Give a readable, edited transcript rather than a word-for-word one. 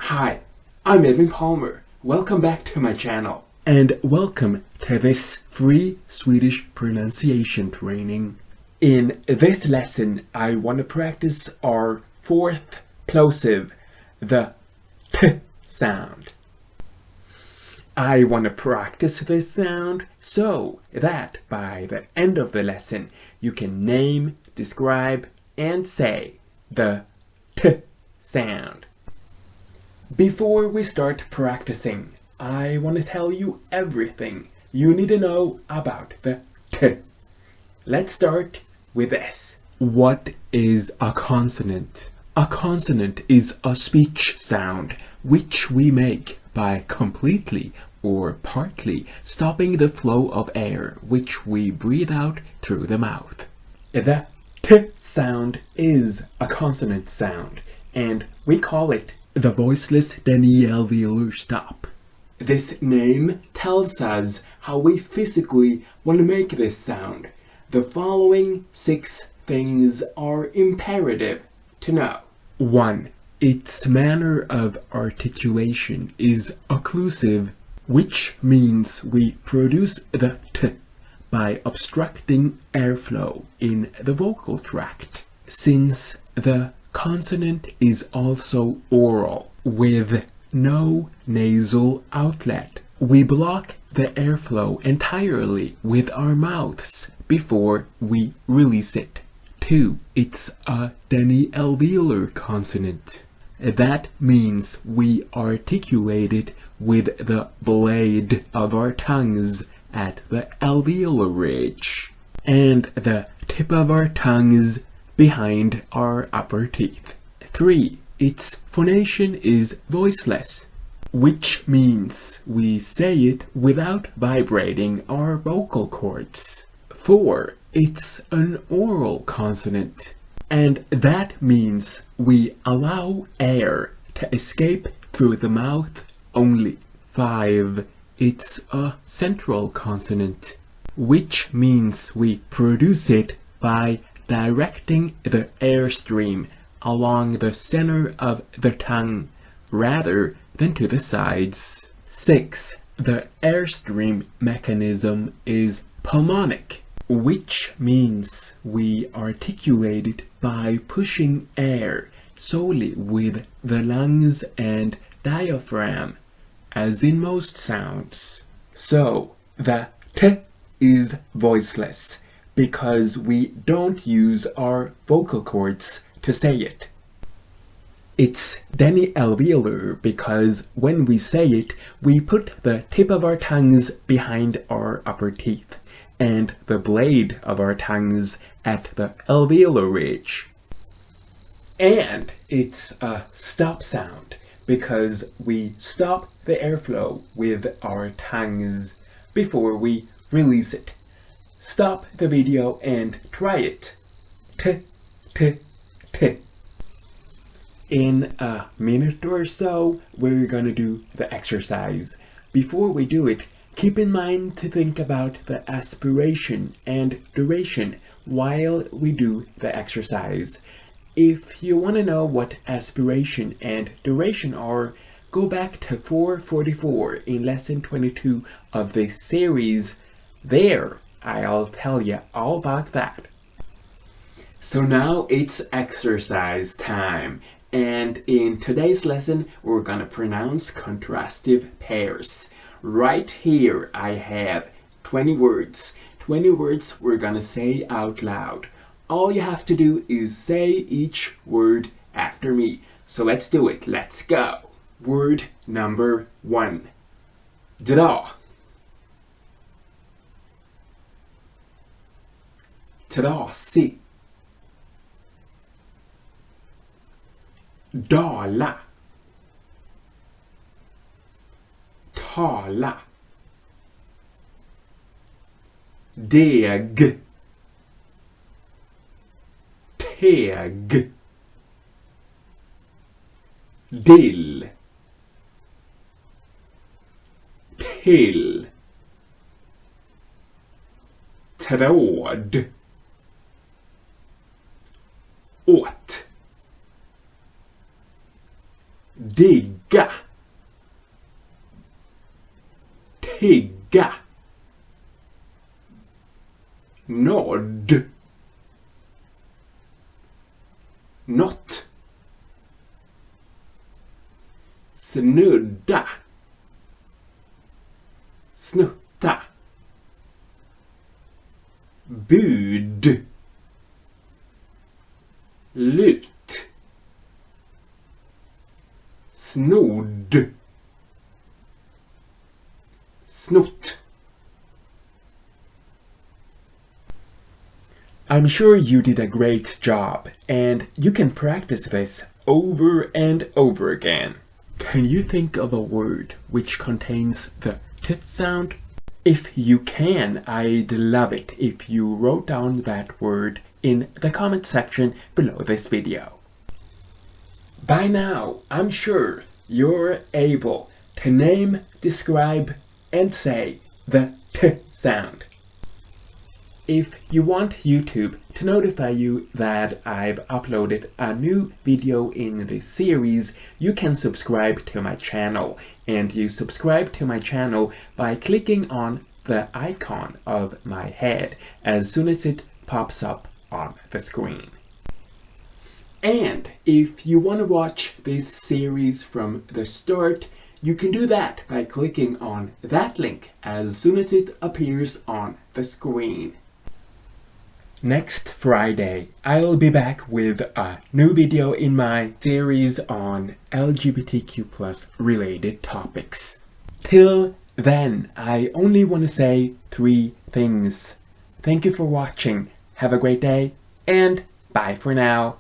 Hi, I'm Edwin Palmer. Welcome back to my channel. And welcome to this free Swedish pronunciation training. In this lesson, I want to practice our fourth plosive, the T sound. I want to practice this sound so that by the end of the lesson, you can name, describe, and say the T sound. Before we start practicing, I want to tell you everything you need to know about the T. Let's start with this. What is a consonant? A consonant is a speech sound which we make by completely or partly stopping the flow of air which we breathe out through the mouth. The T sound is a consonant sound, and we call it the voiceless Denti-Alveolar stop. This name tells us how we physically want to make this sound. The following 6 things are imperative to know. 1. Its manner of articulation is occlusive, which means we produce the T by obstructing airflow in the vocal tract. Since the consonant is also oral, with no nasal outlet, we block the airflow entirely with our mouths before we release it. 2. It's a Denti-Alveolar consonant. That means we articulate it with the blade of our tongues at the alveolar ridge and the tip of our tongues behind our upper teeth. 3. Its phonation is voiceless, which means we say it without vibrating our vocal cords. 4. It's an oral consonant, and that means we allow air to escape through the mouth only. 5. It's a central consonant, which means we produce it by directing the airstream along the center of the tongue rather than to the sides. 6. The airstream mechanism is pulmonic, which means we articulate it by pushing air solely with the lungs and diaphragm, as in most sounds. So, the T is voiceless because we don't use our vocal cords to say it. It's Denti-Alveolar because when we say it, we put the tip of our tongues behind our upper teeth and the blade of our tongues at the alveolar ridge. And it's a stop sound because we stop the airflow with our tongues before we release it. Stop the video and try it. T, T, T. In a minute or so, we're gonna do the exercise. Before we do it, keep in mind to think about the aspiration and duration while we do the exercise. If you want to know what aspiration and duration are, go back to 444 in lesson 22 of this series. There, I'll tell you all about that. So now it's exercise time, and in today's lesson we're gonna pronounce contrastive pairs. Right here I have 20 words. 20 words we're gonna say out loud. All you have to do is say each word after me. So let's do it. Let's go. Word number 1. Dra. Trasig. Dala. Tala. Deg. Teg. Dill. Till. Tråd. Åt. digga, tigga, nod, not, snudda, snutta, bud, lut, snodd, snott. I'm sure you did a great job, and you can practice this over and over again. Can you think of a word which contains the t sound? If you can, I'd love it if you wrote down that word in the comment section below this video. By now, I'm sure you're able to name, describe, and say the t sound. If you want YouTube to notify you that I've uploaded a new video in this series, you can subscribe to my channel. And you subscribe to my channel by clicking on the icon of my head as soon as it pops up on the screen. And if you want to watch this series from the start, you can do that by clicking on that link as soon as it appears on the screen. Next Friday, I'll be back with a new video in my series on LGBTQ+ related topics. Till then, I only want to say 3 things. Thank you for watching, have a great day, and bye for now.